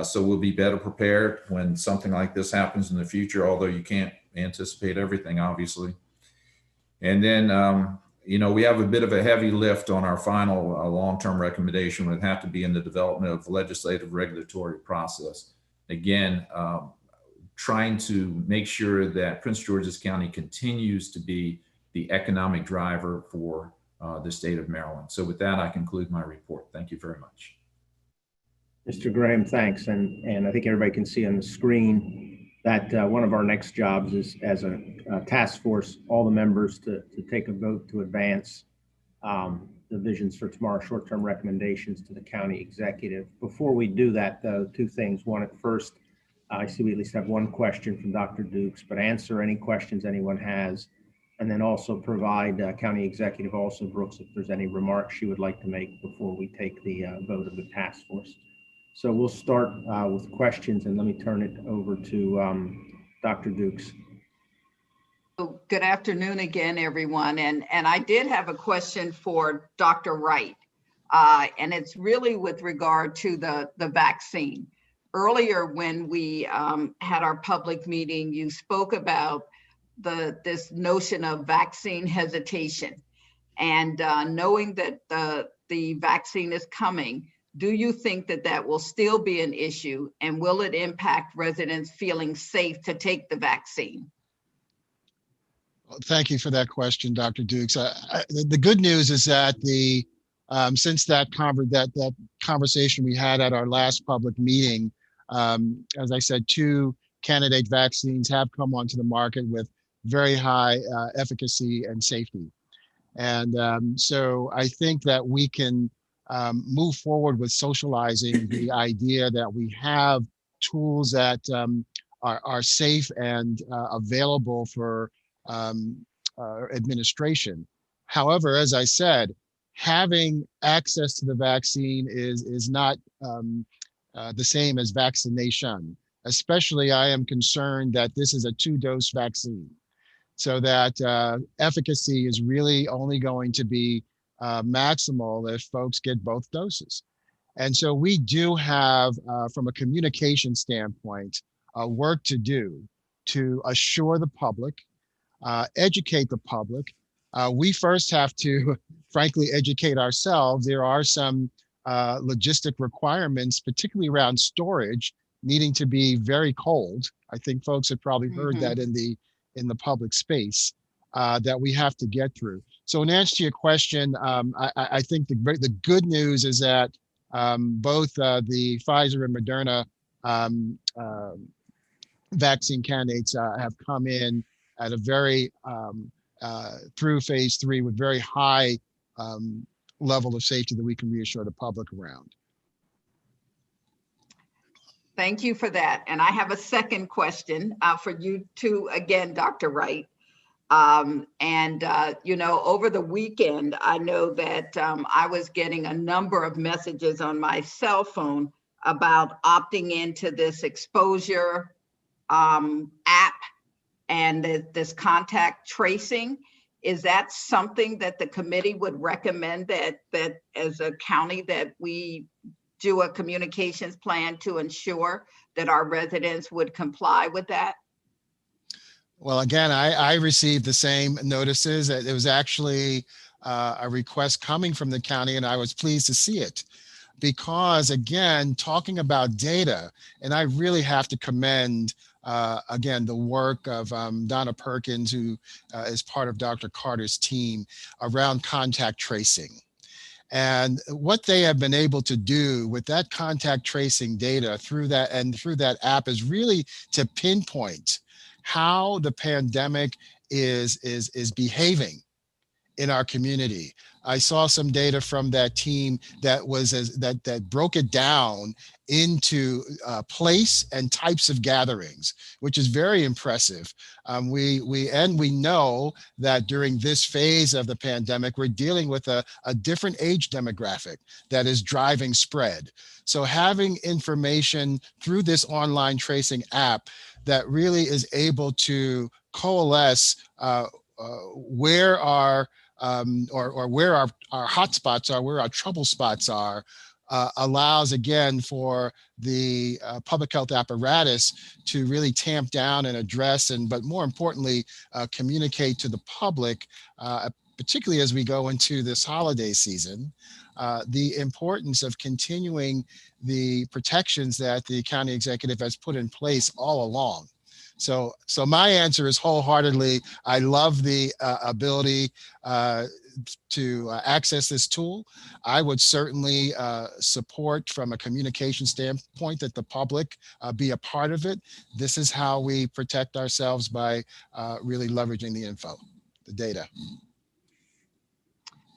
So we'll be better prepared when something like this happens in the future, although you can't anticipate everything, obviously. And then, we have a bit of a heavy lift on our final long-term recommendation would have to be in the development of legislative regulatory process. Again, trying to make sure that Prince George's County continues to be the economic driver for the state of Maryland. So with that, I conclude my report. Thank you very much. Mr. Graham, thanks. And I think everybody can see on the screen that one of our next jobs is as a task force, all the members to take a vote to advance the visions for tomorrow, short-term recommendations to the county executive. Before we do that, though, two things. One, at first, I see we at least have one question from Dr. Dukes, but answer any questions anyone has. And then also provide County Executive Brooks if there's any remarks she would like to make before we take the vote of the task force. So we'll start with questions, and let me turn it over to Dr. Dukes. Good afternoon again, everyone. And I did have a question for Dr. Wright, and it's really with regard to the vaccine. Earlier, when we had our public meeting, you spoke about this notion of vaccine hesitation, and knowing that the vaccine is coming, do you think that will still be an issue, and will it impact residents feeling safe to take the vaccine? Well, thank you for that question, Dr. Dukes. The good news is that since that conversation we had at our last public meeting, as I said, 2 candidate vaccines have come onto the market with very high efficacy and safety. And so I think that we can move forward with socializing the idea that we have tools that are safe and available for administration. However, as I said, having access to the vaccine is not the same as vaccination. Especially, I am concerned that this is a 2-dose vaccine, so that efficacy is really only going to be maximal if folks get both doses. And so we do have, from a communication standpoint, work to do to assure the public, educate the public. We first have to, frankly, educate ourselves. There are some logistic requirements, particularly around storage, needing to be very cold. I think folks have probably heard that in the public space, that we have to get through. So in answer to your question, I think the good news is that both the Pfizer and Moderna vaccine candidates have come in at a very, through phase 3 with very high level of safety that we can reassure the public around. Thank you for that. And I have a second question for you too, again, Dr. Wright. Over the weekend, I know that I was getting a number of messages on my cell phone about opting into this exposure app and this contact tracing. Is that something that the committee would recommend that as a county that we do a communications plan to ensure that our residents would comply with that? Well, again, I received the same notices. It was actually a request coming from the county, and I was pleased to see it. because again, talking about data, and I really have to commend again, the work of Donna Perkins, who is part of Dr. Carter's team around contact tracing. And what they have been able to do with that contact tracing data through that app is really to pinpoint how the pandemic is behaving in our community. I saw some data from that team that broke it down into place and types of gatherings, which is very impressive. We know that during this phase of the pandemic, we're dealing with a different age demographic that is driving spread. So having information through this online tracing app that really is able to coalesce where our where our hot spots are, where our trouble spots are, allows again for the public health apparatus to really tamp down and address, but more importantly, communicate to the public, particularly as we go into this holiday season, the importance of continuing the protections that the county executive has put in place all along. So my answer is wholeheartedly, I love the ability to access this tool. I would certainly support from a communication standpoint that the public be a part of it. This is how we protect ourselves, by really leveraging the info, the data.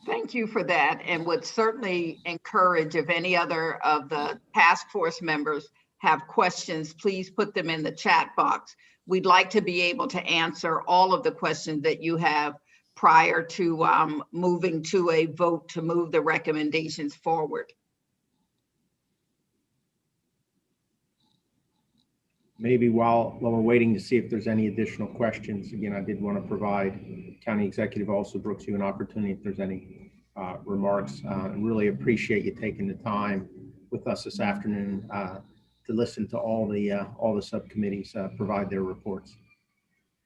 Thank you for that, and would certainly encourage, if any other of the task force members have questions, please put them in the chat box. We'd like to be able to answer all of the questions that you have prior to moving to a vote to move the recommendations forward. Maybe while we're waiting to see if there's any additional questions, again, I did want to provide County Executive also Brooks you an opportunity if there's any remarks. And really appreciate you taking the time with us this afternoon to listen to all the subcommittees provide their reports.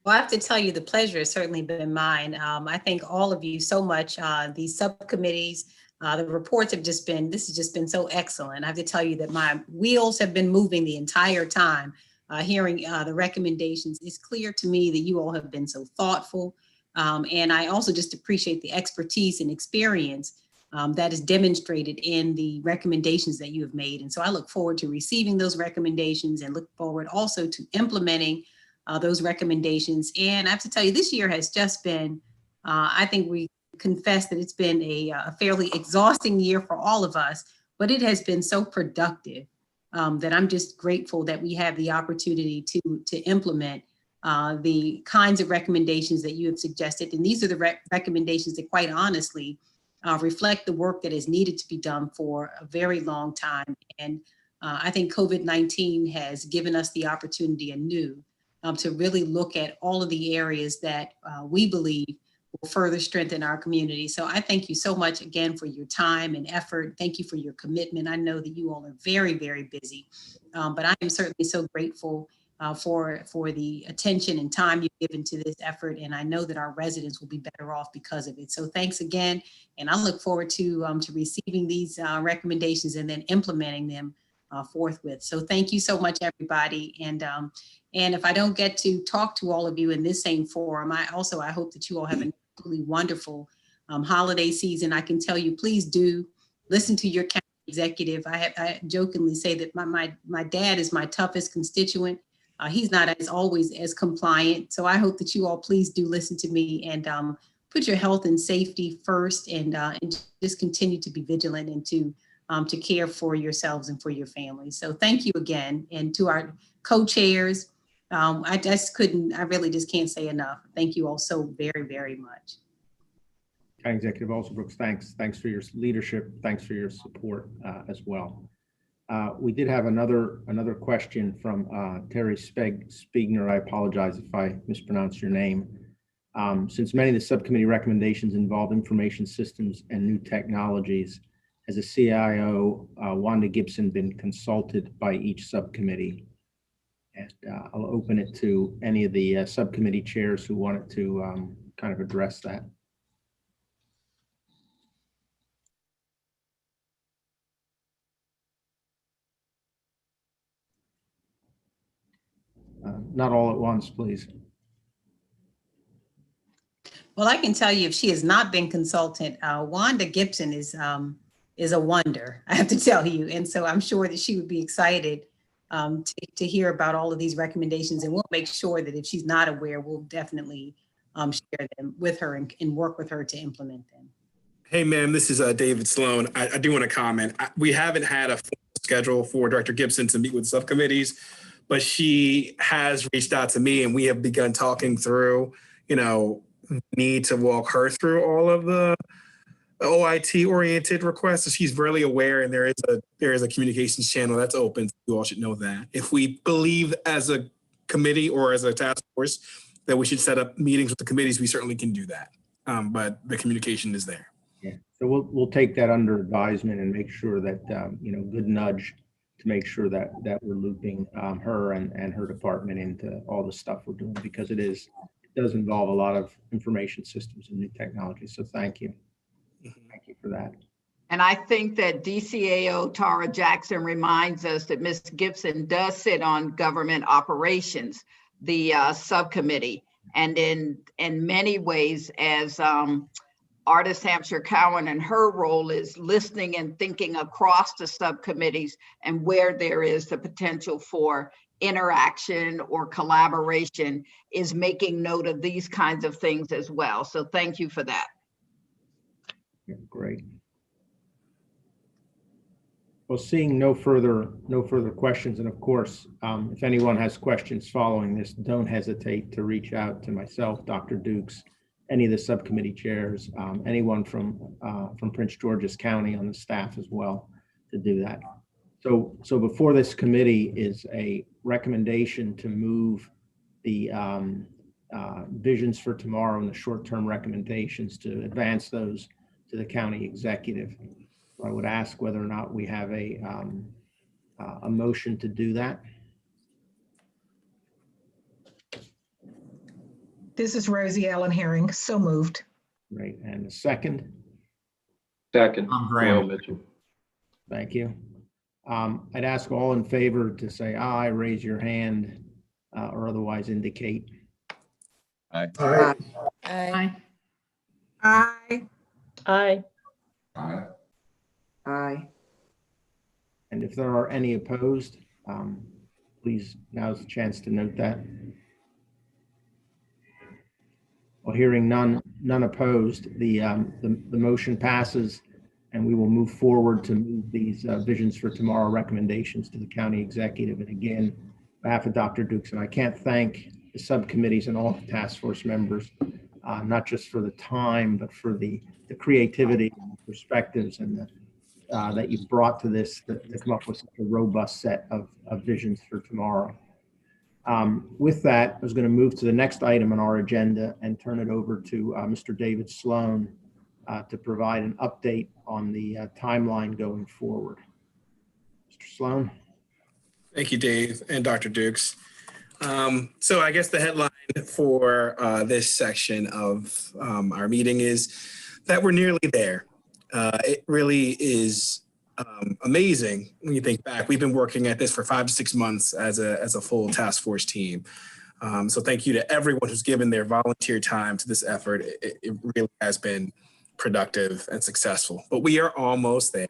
Well, I have to tell you, the pleasure has certainly been mine. I thank all of you so much. These subcommittees, the reports have this has just been so excellent. I have to tell you that my wheels have been moving the entire time. Hearing the recommendations, it's clear to me that you all have been so thoughtful. And I also just appreciate the expertise and experience that is demonstrated in the recommendations that you have made. And so I look forward to receiving those recommendations and look forward also to implementing those recommendations. And I have to tell you, this year has just been, I think we confess that it's been a fairly exhausting year for all of us, but it has been so productive that I'm just grateful that we have the opportunity to implement the kinds of recommendations that you have suggested. And these are the recommendations that quite honestly reflect the work that is needed to be done for a very long time. And I think COVID-19 has given us the opportunity anew to really look at all of the areas that we believe will further strengthen our community. So I thank you so much again for your time and effort. Thank you for your commitment. I know that you all are very, very busy, but I am certainly so grateful for the attention and time you've given to this effort. And I know that our residents will be better off because of it. So thanks again. And I look forward to receiving these recommendations and then implementing them forthwith. So thank you so much, everybody. And if I don't get to talk to all of you in this same forum, I hope that you all have an absolutely wonderful holiday season. I can tell you, please do listen to your county executive. I jokingly say that my dad is my toughest constituent. He's not always as compliant. So I hope that you all please do listen to me and put your health and safety first, and just continue to be vigilant and to care for yourselves and for your families. So thank you again. And to our co-chairs, I really just can't say enough. Thank you all so very, very much. County Executive also Brooks, thanks for your leadership. Thanks for your support as well. We did have another question from Terry Spiegner. I apologize if I mispronounce your name. Since many of the subcommittee recommendations involve information systems and new technologies, has the CIO, Wanda Gibson, been consulted by each subcommittee? And I'll open it to any of the subcommittee chairs who wanted to kind of address that. Not all at once, please. Well, I can tell you, if she has not been consultant, Wanda Gibson is a wonder, I have to tell you. And so I'm sure that she would be excited to hear about all of these recommendations. And we'll make sure that if she's not aware, we'll definitely share them with her and work with her to implement them. Hey, ma'am, this is David Sloan. I do want to comment. We haven't had a full schedule for Director Gibson to meet with subcommittees, but she has reached out to me and we have begun talking through, need to walk her through all of the OIT oriented requests. So she's really aware, and there is a communications channel that's open. You all should know that. If we believe as a committee or as a task force that we should set up meetings with the committees, we certainly can do that. But the communication is there. Yeah. So we'll take that under advisement and make sure that good nudge to make sure that we're looping her and her department into all the stuff we're doing, because it does involve a lot of information systems and new technology. So thank you. Thank you for that. And I think that DCAO Tara Jackson reminds us that Ms. Gibson does sit on government operations, the subcommittee. And in many ways, as Artist Hampshire Cowan, and her role is listening and thinking across the subcommittees and where there is the potential for interaction or collaboration, is making note of these kinds of things as well. So thank you for that. Yeah, great. Well, seeing no further questions, and of course, if anyone has questions following this, don't hesitate to reach out to myself, Dr. Dukes, any of the subcommittee chairs, anyone from Prince George's County on the staff as well, to do that. So before this committee is a recommendation to move the visions for tomorrow and the short-term recommendations, to advance those to the county executive. I would ask whether or not we have a motion to do that. This is Rosie Allen Herring. So moved. Right, and a second. Second. I'm Graham. Mitchell. Thank you. I'd ask all in favor to say aye, raise your hand, or otherwise indicate. Aye. Aye. Aye. Aye. Aye. Aye. And if there are any opposed, please, now's the chance to note that. Well, hearing none opposed, the motion passes, and we will move forward to move these visions for tomorrow recommendations to the county executive. And again, on behalf of Dr. Dukes, and I can't thank the subcommittees and all the task force members, not just for the time, but for the creativity and perspectives and that you've brought to this to come up with such a robust set of visions for tomorrow. With that, I was going to move to the next item on our agenda and turn it over to Mr. David Sloan to provide an update on the timeline going forward. Mr. Sloan. Thank you, Dave and Dr. Dukes. So I guess the headline for this section of our meeting is that we're nearly there. It really is amazing when you think back. We've been working at this for 5 to 6 months as a full task force team. So thank you to everyone who's given their volunteer time to this effort. It really has been productive and successful, but we are almost there.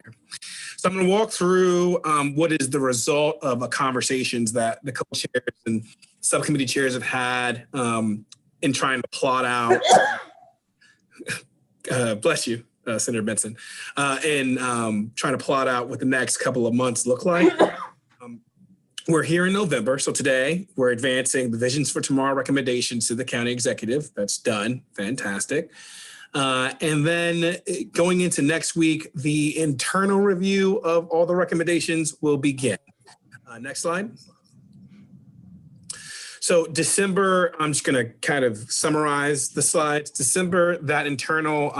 So I'm going to walk through what is the result of the conversations that the co-chairs and subcommittee chairs have had in trying to plot out, bless you, Senator Benson, in trying to plot out what the next couple of months look like. We're here in November, so today we're advancing the Visions for Tomorrow recommendations to the county executive. That's done, fantastic. And then going into next week, the internal review of all the recommendations will begin. Next slide. So December, I'm just going to kind of summarize the slides. December, that internal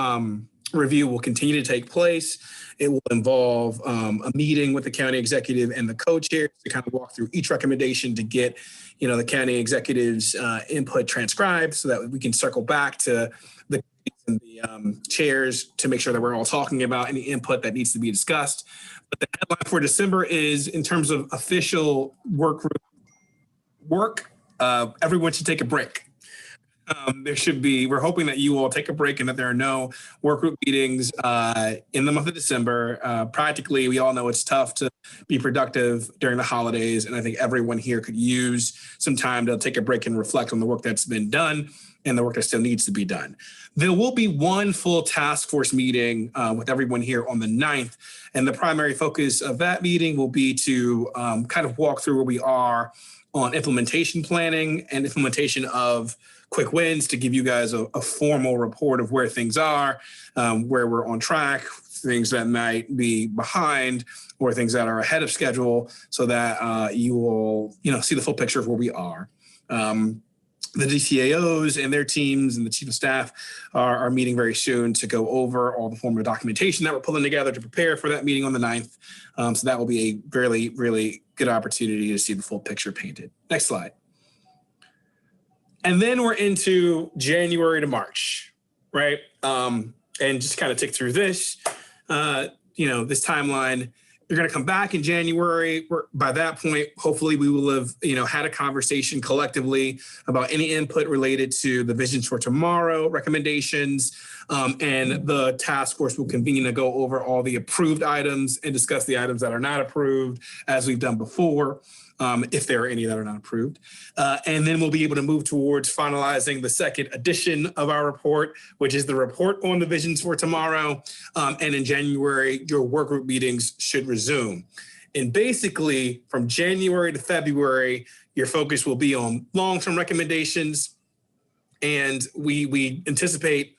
review will continue to take place. It will involve a meeting with the county executive and the co-chairs to kind of walk through each recommendation to get, the county executive's input transcribed so that we can circle back to the chairs to make sure that we're all talking about any input that needs to be discussed. But the headline for December is, in terms of official work everyone should take a break. We're hoping that you all take a break and that there are no work group meetings in the month of December. Practically, we all know it's tough to be productive during the holidays, and I think everyone here could use some time to take a break and reflect on the work that's been done and the work that still needs to be done. There will be one full task force meeting with everyone here on the 9th, and the primary focus of that meeting will be to kind of walk through where we are on implementation planning and implementation of quick wins, to give you guys a formal report of where things are, where we're on track, things that might be behind, or things that are ahead of schedule, so that you will see the full picture of where we are. The DCAOs and their teams and the chief of staff are meeting very soon to go over all the formal documentation that we're pulling together to prepare for that meeting on the 9th. So that will be a really, really good opportunity to see the full picture painted. Next slide. And then we're into January to March, right? And just kind of tick through this, this timeline. You're going to come back in January. By that point, hopefully we will have, had a conversation collectively about any input related to the Visions for Tomorrow recommendations. And the task force will convene to go over all the approved items and discuss the items that are not approved, as we've done before, if there are any that are not approved. And then we'll be able to move towards finalizing the second edition of our report, which is the report on the Visions for Tomorrow. And in January, your work group meetings should resume. And basically, from January to February, your focus will be on long-term recommendations. And we anticipate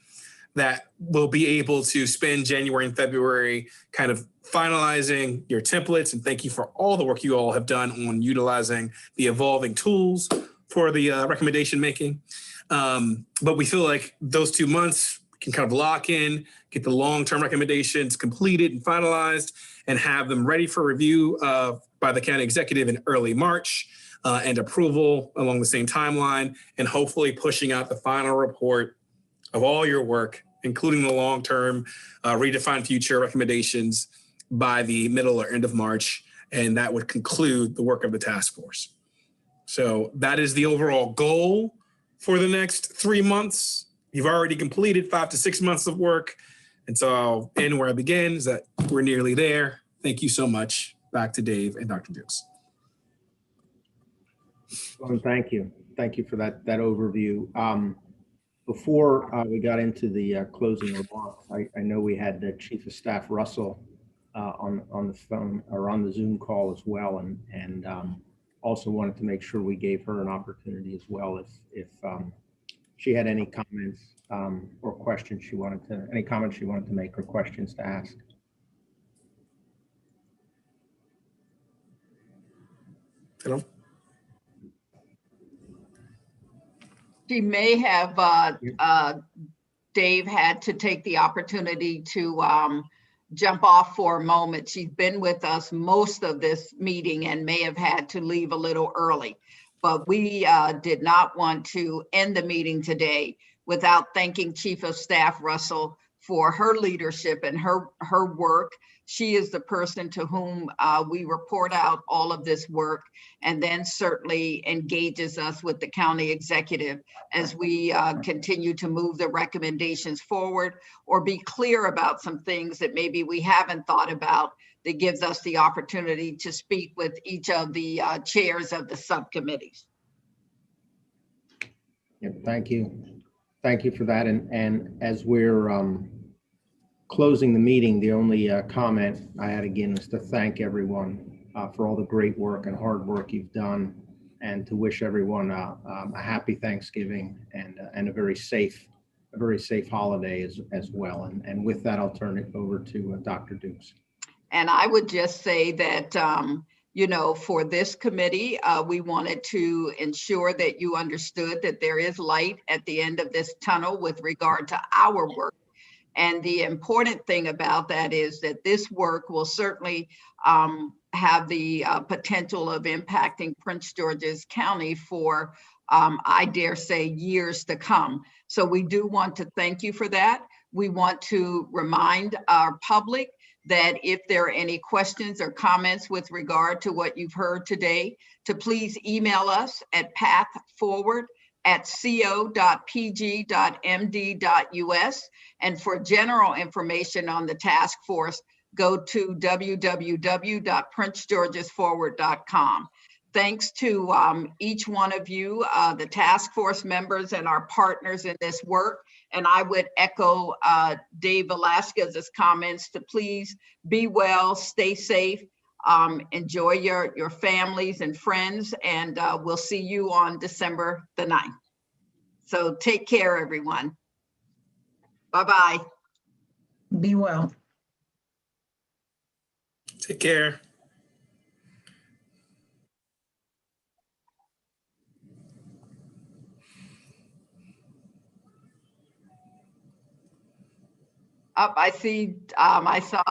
that we'll be able to spend January and February kind of finalizing your templates. And thank you for all the work you all have done on utilizing the evolving tools for the recommendation making. But we feel like those 2 months can kind of lock in, get the long-term recommendations completed and finalized, and have them ready for review by the county executive in early March and approval along the same timeline, and hopefully pushing out the final report of all your work, including the long-term redefined future recommendations, by the middle or end of March. And that would conclude the work of the task force. So that is the overall goal for the next 3 months. You've already completed 5 to 6 months of work. And so I'll end where I began, is that we're nearly there. Thank you so much. Back to Dave and Dr. Dukes. Well, thank you. Thank you for that overview. Before we got into the closing remarks, I know we had the Chief of Staff Russell on the phone or on the Zoom call as well, and also wanted to make sure we gave her an opportunity as well if she had any comments or questions she wanted to make or questions to ask. Hello. She may have, Dave had to take the opportunity to jump off for a moment. She's been with us most of this meeting and may have had to leave a little early. But we did not want to end the meeting today without thanking Chief of Staff Russell for her leadership and her work. She is the person to whom we report out all of this work, and then certainly engages us with the county executive as we continue to move the recommendations forward or be clear about some things that maybe we haven't thought about, that gives us the opportunity to speak with each of the chairs of the subcommittees. Yeah, thank you. Thank you for that. And as we're closing the meeting, the only comment I had again was to thank everyone for all the great work and hard work you've done, and to wish everyone a happy Thanksgiving and a very safe holiday as well. And with that, I'll turn it over to Dr. Dukes. And I would just say that, for this committee, we wanted to ensure that you understood that there is light at the end of this tunnel with regard to our work. And the important thing about that is that this work will certainly have the potential of impacting Prince George's County for, I dare say, years to come. So we do want to thank you for that. We want to remind our public that if there are any questions or comments with regard to what you've heard today, to please email us at pathforward@co.pg.md.us. And for general information on the task force, go to www.princegeorgesforward.com. Thanks to each one of you, the task force members and our partners in this work. And I would echo Dave Velasquez's comments to please be well, stay safe, enjoy your families and friends, and we'll see you on December the 9th. So take care, everyone. Bye-bye. Be well. Take care. Up, I see, I saw